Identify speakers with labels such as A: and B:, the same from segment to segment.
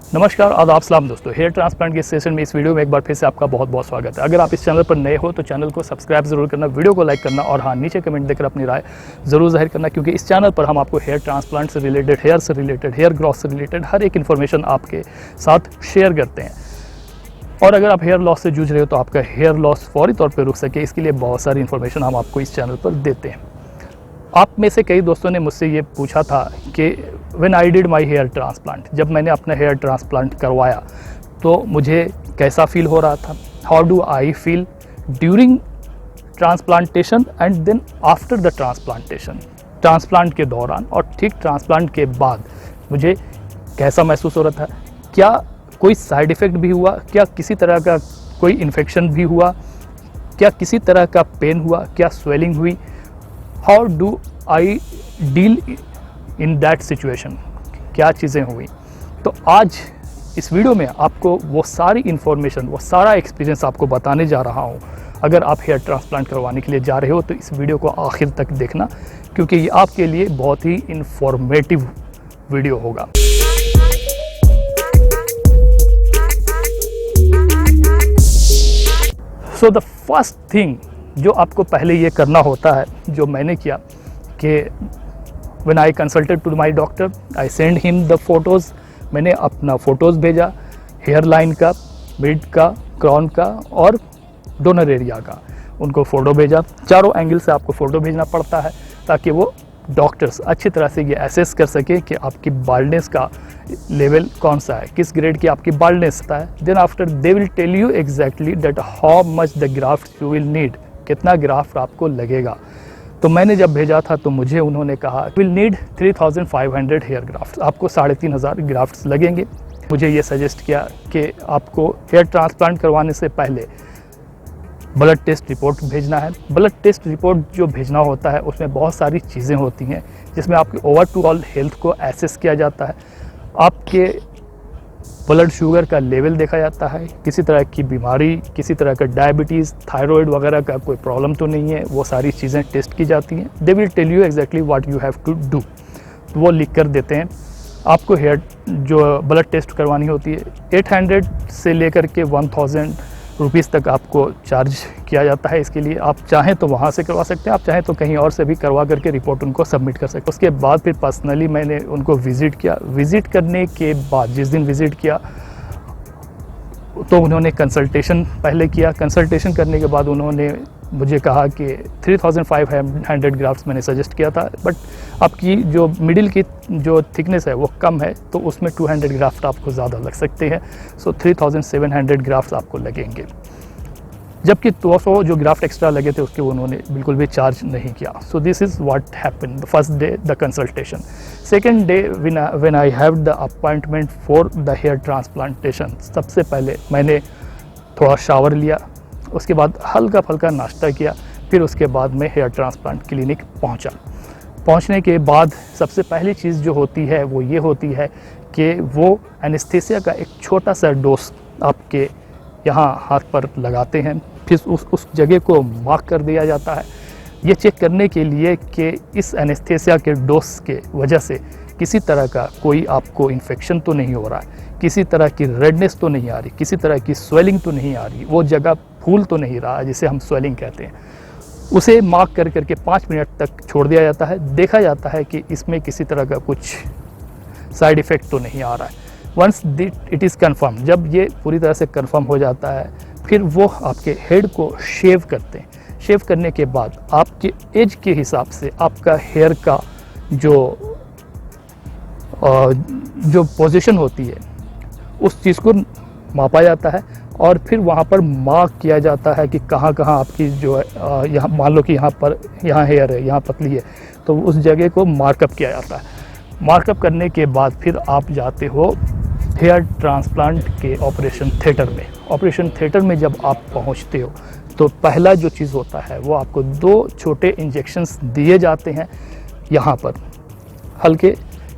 A: नमस्कार, आदाब, सलाम दोस्तों। हेयर ट्रांसप्लांट के सेशन में इस वीडियो में एक बार फिर से आपका बहुत बहुत स्वागत है। अगर आप इस चैनल पर नए हो तो चैनल को सब्सक्राइब ज़रूर करना, वीडियो को लाइक करना और हाँ, नीचे कमेंट देकर अपनी राय ज़रूर जाहिर करना, क्योंकि इस चैनल पर हम आपको हेयर ट्रांसप्लांट से रिलेटेड, हेयर से रिलेटेड, हेयर ग्रोथ से रिलेटेड हर एक इन्फॉर्मेशन आपके साथ शेयर करते हैं। और अगर आप हेयर लॉस से जूझ रहे हो तो आपका हेयर लॉस फौरी तौर पर रुक सके, इसके लिए बहुत सारी इन्फॉर्मेशन हम आपको इस चैनल पर देते हैं। आप में से कई दोस्तों ने मुझसे ये पूछा था कि when I did my hair transplant, जब मैंने अपना हेयर ट्रांसप्लांट करवाया तो मुझे कैसा फील हो रहा था, how do I feel during transplantation and then after the transplantation. Transplant के दौरान और ठीक ट्रांसप्लांट के बाद मुझे कैसा महसूस हो रहा था, क्या कोई साइड इफ़ेक्ट भी हुआ, क्या किसी तरह का कोई इन्फेक्शन भी हुआ, क्या किसी तरह का पेन हुआ, क्या स्वेलिंग हुई, how do I deal in that situation, क्या चीज़ें हुई। तो आज इस वीडियो में आपको वो सारी इन्फॉर्मेशन, वो सारा एक्सपीरियंस आपको बताने जा रहा हूँ। अगर आप हेयर ट्रांसप्लांट करवाने के लिए जा रहे हो तो इस वीडियो को आखिर तक देखना, क्योंकि ये आपके लिए बहुत ही इन्फॉर्मेटिव वीडियो होगा। सो द फर्स्ट थिंग जो आपको पहले ये करना होता है, जो मैंने किया कि when I consulted to my doctor, I send him the photos. मैंने अपना फ़ोटोज़ भेजा, हेयर लाइन का, मिड का, क्राउन का और डोनर एरिया का। उनको फ़ोटो भेजा। चारों एंगल से आपको फ़ोटो भेजना पड़ता है ताकि वो डॉक्टर्स अच्छी तरह से ये एसेस कर सके कि आपकी बाल्डनेस का लेवल कौन सा है, किस ग्रेड की आपकी बाल्डनेस है। Then after they will tell you exactly that how much the graft you will need, कितना ग्राफ्ट आपको लगेगा। तो मैंने जब भेजा था तो मुझे उन्होंने कहा विल नीड 3500 हेयर ग्राफ्ट, आपको 3500 ग्राफ्ट्स लगेंगे। मुझे ये सजेस्ट किया कि आपको हेयर ट्रांसप्लांट करवाने से पहले ब्लड टेस्ट रिपोर्ट भेजना है। ब्लड टेस्ट रिपोर्ट जो भेजना होता है उसमें बहुत सारी चीज़ें होती हैं, जिसमें आपकी ओवरऑल हेल्थ को एसेस किया जाता है, आपके ब्लड शुगर का लेवल देखा जाता है, किसी तरह की बीमारी, किसी तरह का डायबिटीज़, थायराइड वगैरह का कोई प्रॉब्लम तो नहीं है, वो सारी चीज़ें टेस्ट की जाती हैं। They will tell you exactly what you have to do, वो लिख कर देते हैं। आपको हेयर जो ब्लड टेस्ट करवानी होती है 800 से लेकर के 1000 रुपीज़ तक आपको चार्ज किया जाता है। इसके लिए आप चाहें तो वहाँ से करवा सकते हैं, आप चाहें तो कहीं और से भी करवा करके रिपोर्ट उनको सबमिट कर सकते हैं। उसके बाद फिर पर्सनली मैंने उनको विज़िट किया। विज़िट करने के बाद, जिस दिन विज़िट किया तो उन्होंने कंसल्टेशन पहले किया। कंसल्टेशन करने के बाद उन्होंने मुझे कहा कि 3500 ग्राफ्ट्स मैंने सजेस्ट किया था, बट आपकी जो मिडिल की जो थिकनेस है वो कम है, तो उसमें 200 ग्राफ्ट आपको ज़्यादा लग सकते हैं। सो 3700 ग्राफ्ट्स आपको लगेंगे, जबकि 200 जो ग्राफ्ट एक्स्ट्रा लगे थे उसके उन्होंने बिल्कुल भी चार्ज नहीं किया। So this is what happened the first day the consultation. Second day when I have the appointment for the hair transplantation, सबसे पहले मैंने थोड़ा शावर लिया, उसके बाद हल्का फुल्का नाश्ता किया, फिर उसके बाद मैं हेयर ट्रांसप्लांट क्लिनिक पहुंचा। पहुंचने के बाद सबसे पहली चीज़ जो होती है वो ये होती है कि वो एनेस्थीसिया का एक छोटा सा डोज आपके यहाँ हाथ पर लगाते हैं, फिर उस जगह को मार्क कर दिया जाता है, ये चेक करने के लिए कि इस एनेस्थीसिया के डोज के वजह से किसी तरह का कोई आपको इन्फेक्शन तो नहीं हो रहा है, किसी तरह की रेडनेस तो नहीं आ रही, किसी तरह की स्वेलिंग तो नहीं आ रही, वो जगह फूल तो नहीं रहा जिसे हम स्वेलिंग कहते हैं। उसे मार्क कर करके 5 मिनट तक छोड़ दिया जाता है। देखा जाता है कि इसमें किसी तरह का कुछ साइड इफ़ेक्ट तो नहीं आ रहा है। वंस इट इज़ कन्फर्म, जब ये पूरी तरह से कन्फर्म हो जाता है, फिर वो आपके हेड को शेव करते हैं। शेव करने के बाद आपके एज के हिसाब से आपका हेयर का जो पोजीशन होती है उस चीज़ को मापा जाता है और फिर वहाँ पर मार्क किया जाता है कि कहाँ कहाँ आपकी जो है, यहाँ मान लो कि यहाँ हेयर है, यहाँ पतली है, तो उस जगह को मार्कअप किया जाता है। मार्कअप करने के बाद फिर आप जाते हो हेयर ट्रांसप्लांट के ऑपरेशन थिएटर में। ऑपरेशन थिएटर में जब आप पहुँचते हो तो पहला जो चीज़ होता है वो आपको 2 छोटे इंजेक्शंस दिए जाते हैं। यहाँ पर हल्के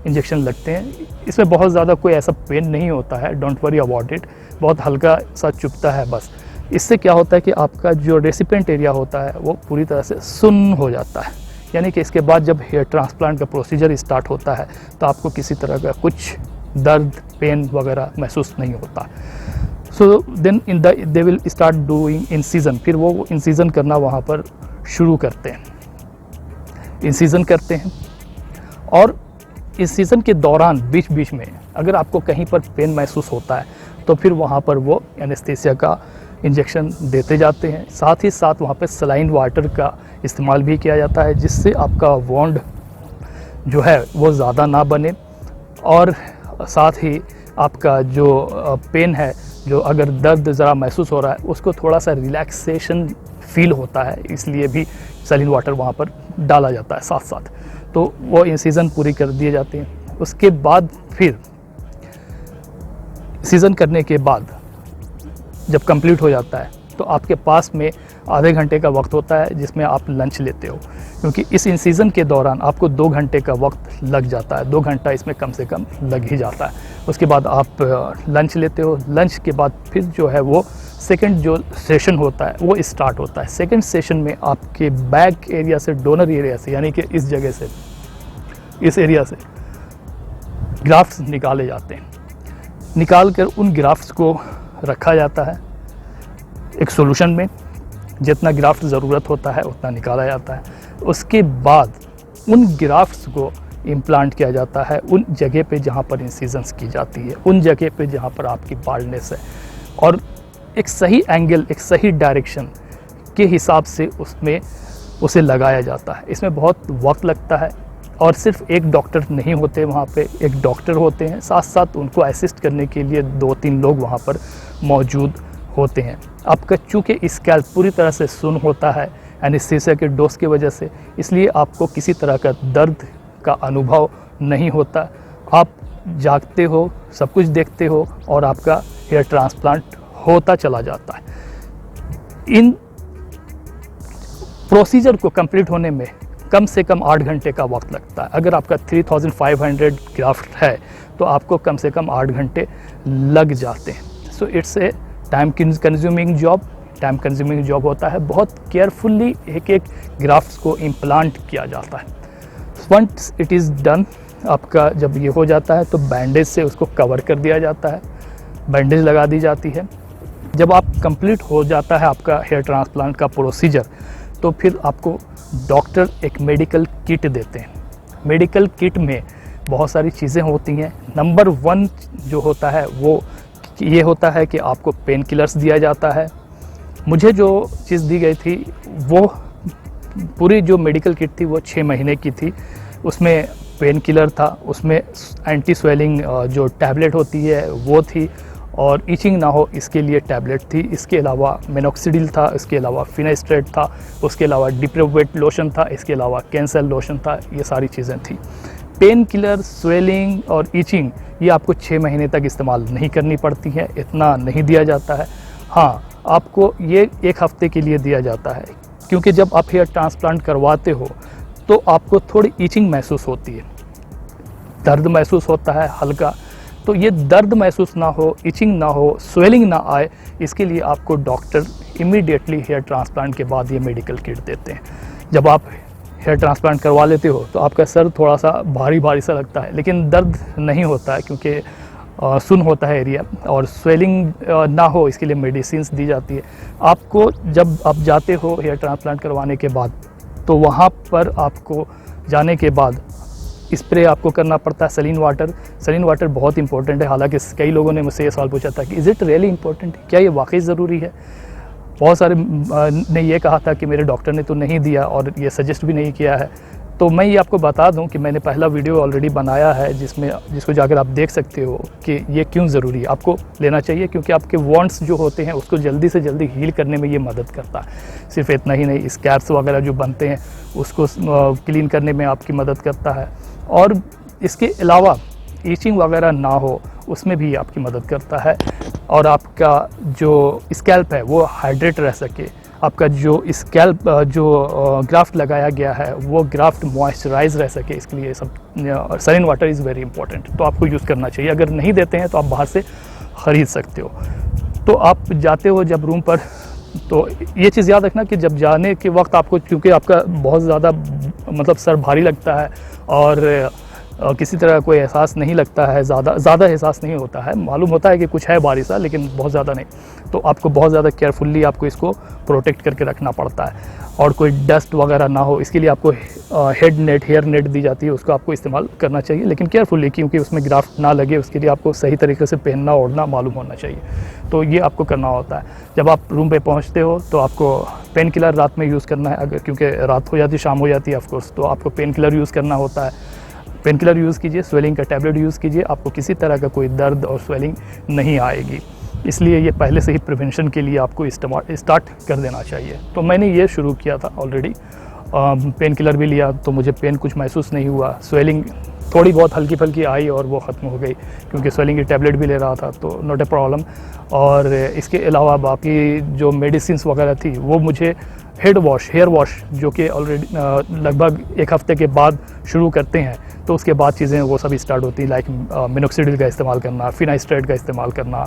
A: इंजेक्शन लगते हैं, इसमें बहुत ज़्यादा कोई ऐसा पेन नहीं होता है, डोंट वरी अबाउट इट, बहुत हल्का सा चुभता है बस। इससे क्या होता है कि आपका जो रेसिपिएंट एरिया होता है वो पूरी तरह से सुन्न हो जाता है। यानी कि इसके बाद जब हेयर ट्रांसप्लांट का प्रोसीजर स्टार्ट होता है तो आपको किसी तरह का कुछ दर्द पेन वगैरह महसूस नहीं होता। So then they will start doing incision, फिर वो इंसिजन करना वहाँ पर शुरू करते हैं, इंसिजन करते हैं। और इंसिजन के दौरान बीच बीच में अगर आपको कहीं पर पेन महसूस होता है तो फिर वहाँ पर वो एनेस्थीसिया का इंजेक्शन देते जाते हैं। साथ ही साथ वहाँ पे सलाइन वाटर का इस्तेमाल भी किया जाता है, जिससे आपका वॉन्ड जो है वो ज़्यादा ना बने, और साथ ही आपका जो पेन है, जो अगर दर्द ज़रा महसूस हो रहा है, उसको थोड़ा सा रिलैक्सेशन फील होता है, इसलिए भी सलाइन वाटर वहाँ पर डाला जाता है साथ साथ। तो वो इंसिजन पूरी कर दिए जाते हैं। उसके बाद फिर इंसिजन करने के बाद जब कंप्लीट हो जाता है तो आपके पास में आधे घंटे का वक्त होता है जिसमें आप लंच लेते हो, क्योंकि इस इंसिजन के दौरान आपको 2 घंटे का वक्त लग जाता है, 2 घंटा इसमें कम से कम लग ही जाता है। उसके बाद आप लंच लेते हो। लंच के बाद फिर जो है वो सेकंड जो सेशन होता है वो स्टार्ट होता है। सेकंड सेशन में आपके बैक एरिया से, डोनर एरिया से, यानी कि इस जगह से, इस एरिया से ग्राफ्ट्स निकाले जाते हैं। निकाल कर उन ग्राफ्ट्स को रखा जाता है एक सॉल्यूशन में, जितना ग्राफ्ट ज़रूरत होता है उतना निकाला जाता है। उसके बाद उन ग्राफ्ट्स को इम्प्लांट किया जाता है उन जगह पे जहाँ पर इंसिजन्स की जाती है, उन जगह पे जहाँ पर आपकी बाल्डनेस है, और एक सही एंगल, एक सही डायरेक्शन के हिसाब से उसमें उसे लगाया जाता है। इसमें बहुत वक्त लगता है, और सिर्फ एक डॉक्टर नहीं होते वहाँ पे, एक डॉक्टर होते हैं, साथ साथ उनको असिस्ट करने के लिए 2-3 लोग वहाँ पर मौजूद होते हैं। आपका चूँकि स्कैल्प पूरी तरह से सुन्न होता है एनेस्थीसिया के डोज की वजह से, इसलिए आपको किसी तरह का दर्द का अनुभव नहीं होता। आप जागते हो, सब कुछ देखते हो, और आपका हेयर ट्रांसप्लांट होता चला जाता है। इन प्रोसीजर को कंप्लीट होने में कम से कम 8 घंटे का वक्त लगता है। अगर आपका 3500 ग्राफ्ट है तो आपको कम से कम 8 घंटे लग जाते हैं। So it's a time consuming job, time consuming job होता है। बहुत केयरफुली एक एक ग्राफ्ट्स को इम्प्लांट किया जाता है। वंस इट इज़ डन, आपका जब ये हो जाता है तो बैंडेज से उसको कवर कर दिया जाता है, बैंडेज लगा दी जाती है। जब आप कंप्लीट हो जाता है आपका हेयर ट्रांसप्लांट का प्रोसीजर, तो फिर आपको डॉक्टर एक मेडिकल किट देते हैं। मेडिकल किट में बहुत सारी चीज़ें होती हैं। नंबर 1 जो होता है वो ये होता है कि आपको पेन किलर्स दिया जाता है। मुझे जो चीज़ दी गई थी वो पूरी जो मेडिकल किट थी वो 6 महीने की थी। उसमें पेन किलर था, उसमें एंटी स्वेलिंग जो टैबलेट होती है वो थी, और ईचिंग ना हो इसके लिए टैबलेट थी। इसके अलावा मिनॉक्सिडिल था, इसके अलावा फिनास्ट्रेट था, उसके अलावा डिप्रोवेट लोशन था, इसके अलावा कैंसर लोशन था। ये सारी चीज़ें थी। पेन किलर, स्वेलिंग और ईचिंग ये आपको 6 महीने तक इस्तेमाल नहीं करनी पड़ती है, इतना नहीं दिया जाता है। हाँ, आपको ये 1 हफ्ते के लिए दिया जाता है, क्योंकि जब आप हेयर ट्रांसप्लांट करवाते हो तो आपको थोड़ी ईचिंग महसूस होती है, दर्द महसूस होता है हल्का। तो ये दर्द महसूस ना हो, इचिंग ना हो, स्वेलिंग ना आए, इसके लिए आपको डॉक्टर इमीडिएटली हेयर ट्रांसप्लांट के बाद ये मेडिकल किट देते हैं। जब आप हेयर ट्रांसप्लांट करवा लेते हो तो आपका सर थोड़ा सा भारी भारी सा लगता है, लेकिन दर्द नहीं होता है, क्योंकि सुन होता है एरिया, और स्वेलिंग ना हो इसके लिए मेडिसिन्स दी जाती है। आपको जब आप जाते हो हेयर ट्रांसप्लांट करवाने के बाद, तो वहाँ पर आपको जाने के बाद स्प्रे आपको करना पड़ता है सलीन वाटर। सलीन वाटर बहुत इंपॉर्टेंट है। हालांकि कई लोगों ने मुझसे ये सवाल पूछा था कि इज़ इट रियली इंपॉर्टेंट, क्या ये वाकई ज़रूरी है। बहुत सारे ने ये कहा था कि मेरे डॉक्टर ने तो नहीं दिया और ये सजेस्ट भी नहीं किया है। तो मैं ये आपको बता दूं कि मैंने पहला वीडियो ऑलरेडी बनाया है जिसको जाकर आप देख सकते हो कि ये क्यों ज़रूरी है। आपको लेना चाहिए क्योंकि आपके वॉन्ड्स जो होते हैं उसको जल्दी से जल्दी हील करने में ये मदद करता है। सिर्फ इतना ही नहीं, स्कैर्स वगैरह जो बनते हैं उसको क्लीन करने में आपकी मदद करता है, और इसके अलावा ईचिंग वगैरह ना हो उसमें भी आपकी मदद करता है, और आपका जो स्कैल्प है वो हाइड्रेट रह सके। आपका जो स्कैल्प जो ग्राफ्ट लगाया गया है वो ग्राफ्ट मॉइस्चराइज रह सके, इसके लिए सब Saleen water is very important. तो आपको यूज़ करना चाहिए। अगर नहीं देते हैं तो आप बाहर से ख़रीद सकते हो। तो आप जाते हो जब रूम पर, तो ये चीज़ याद रखना कि जब जाने के वक्त आपको, क्योंकि आपका बहुत ज़्यादा मतलब सर भारी लगता है और किसी तरह का कोई एहसास नहीं लगता है, ज़्यादा एहसास नहीं होता है, मालूम होता है कि कुछ है बारिश है लेकिन बहुत ज़्यादा नहीं। तो आपको बहुत ज़्यादा केयरफुली आपको इसको प्रोटेक्ट करके रखना पड़ता है और कोई डस्ट वगैरह ना हो, इसके लिए आपको हेयर नेट दी जाती है, उसको आपको इस्तेमाल करना चाहिए लेकिन केयरफुली, क्योंकि उसमें ग्राफ्ट ना लगे उसके लिए आपको सही तरीके से पहनना ओढ़ना मालूम होना चाहिए। तो ये आपको करना होता है। जब आप रूम पे पहुंचते हो तो आपको पेन किलर रात में यूज़ करना है, अगर क्योंकि रात हो जाती शाम हो जाती है ऑफकोर्स, तो आपको पेन किलर यूज़ करना होता है। पेन किलर यूज़ कीजिए, स्वेलिंग का टैबलेट यूज़ कीजिए, आपको किसी तरह का कोई दर्द और स्वेलिंग नहीं आएगी। इसलिए ये पहले से ही प्रिवेंशन के लिए आपको स्टार्ट कर देना चाहिए। तो मैंने ये शुरू किया था ऑलरेडी, पेन किलर भी लिया तो मुझे पेन कुछ महसूस नहीं हुआ, स्वेलिंग थोड़ी बहुत हल्की फुल्की आई और वो ख़त्म हो गई, क्योंकि स्वेलिंग की टैबलेट भी ले रहा था तो नॉट ए प्रॉब्लम। और इसके अलावा बाकी जो मेडिसिन्स वगैरह थी वो मुझे हेयर वॉश जो कि ऑलरेडी लगभग एक हफ़्ते के बाद शुरू करते हैं, तो उसके बाद चीज़ें वो सब स्टार्ट होती हैं, लाइक मिनोक्सिडिल का इस्तेमाल करना, फिनास्ट्रेट का इस्तेमाल करना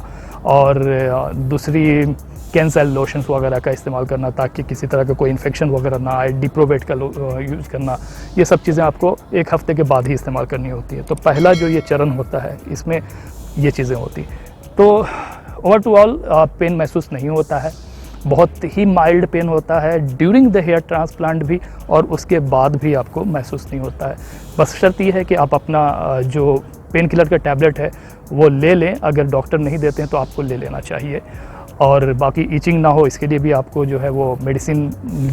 A: और दूसरी कैंसल लोशंस वगैरह का इस्तेमाल करना ताकि किसी तरह का कोई इन्फेक्शन वगैरह ना आए, डिप्रोवेट का यूज़ करना। ये सब चीज़ें आपको एक हफ़्ते के बाद ही इस्तेमाल करनी होती है। तो पहला जो ये चरण होता है इसमें ये चीज़ें होती। तो ओवर टू ऑल पेन महसूस नहीं होता है, बहुत ही माइल्ड पेन होता है ड्यूरिंग द हेयर ट्रांसप्लांट भी, और उसके बाद भी आपको महसूस नहीं होता है। बस शर्त यह है कि आप अपना जो पेन किलर का टैबलेट है वो ले लें, अगर डॉक्टर नहीं देते हैं तो आपको ले लेना चाहिए। और बाकी ईचिंग ना हो इसके लिए भी आपको जो है वो मेडिसिन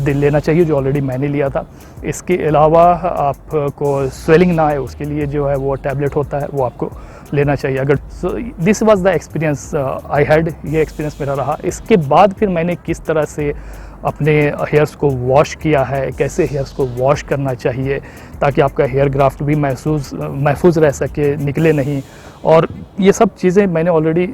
A: लेना चाहिए जो ऑलरेडी मैंने लिया था। इसके अलावा आपको स्वेलिंग ना आए उसके लिए जो है वो टैबलेट होता है वो आपको लेना चाहिए। अगर this was the experience I had, ये एक्सपीरियंस मेरा रहा। इसके बाद फिर मैंने किस तरह से अपने हेयर्स को वॉश किया है, कैसे हेयर्स को वॉश करना चाहिए ताकि आपका हेयर ग्राफ्ट भी महफूज रह सके, निकले नहीं, और ये सब चीज़ें मैंने ऑलरेडी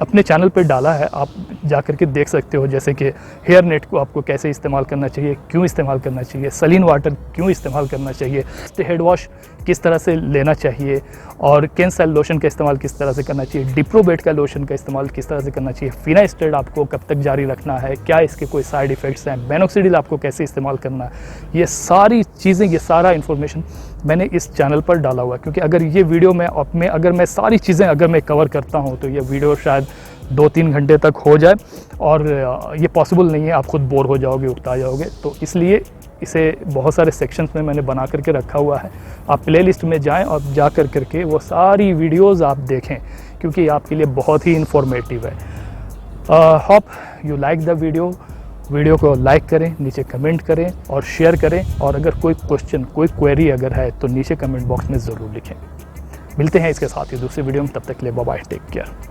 A: अपने चैनल पे डाला है, आप जा कर के देख सकते हो। जैसे कि हेयर नेट को आपको कैसे इस्तेमाल करना चाहिए, क्यों इस्तेमाल करना चाहिए, सलीन वाटर क्यों इस्तेमाल करना चाहिए, हेड वॉश किस तरह से लेना चाहिए, और कैंसल लोशन का इस्तेमाल किस तरह से करना चाहिए, डिप्रोवेट का लोशन का इस्तेमाल किस तरह से करना चाहिए, फिनास्ट्रेट आपको कब तक जारी रखना है, क्या इसके कोई साइड इफ़ेक्ट्स हैं, मिनोक्सिडिल आपको कैसे इस्तेमाल करना है, ये सारी चीज़ें, ये सारा इन्फॉर्मेशन मैंने इस चैनल पर डाला हुआ है। क्योंकि अगर ये वीडियो में अगर मैं सारी चीज़ें अगर मैं कवर करता हूँ तो ये वीडियो शायद 2-3 घंटे तक हो जाए, और ये पॉसिबल नहीं है, आप खुद बोर हो जाओगे, उकता जाओगे। तो इसलिए इसे बहुत सारे सेक्शंस में मैंने बना करके रखा हुआ है। आप प्लेलिस्ट में जाएं और जा कर करके वो सारी वीडियोस आप देखें, क्योंकि आपके लिए बहुत ही इन्फॉर्मेटिव है। Hope you like the video को लाइक करें, नीचे कमेंट करें और शेयर करें, और अगर कोई क्वेश्चन, कोई क्वेरी अगर है तो नीचे कमेंट बॉक्स में ज़रूर लिखें। मिलते हैं इसके साथ ही दूसरी वीडियो में, तब तक के लिए बाय बाय, टेक केयर।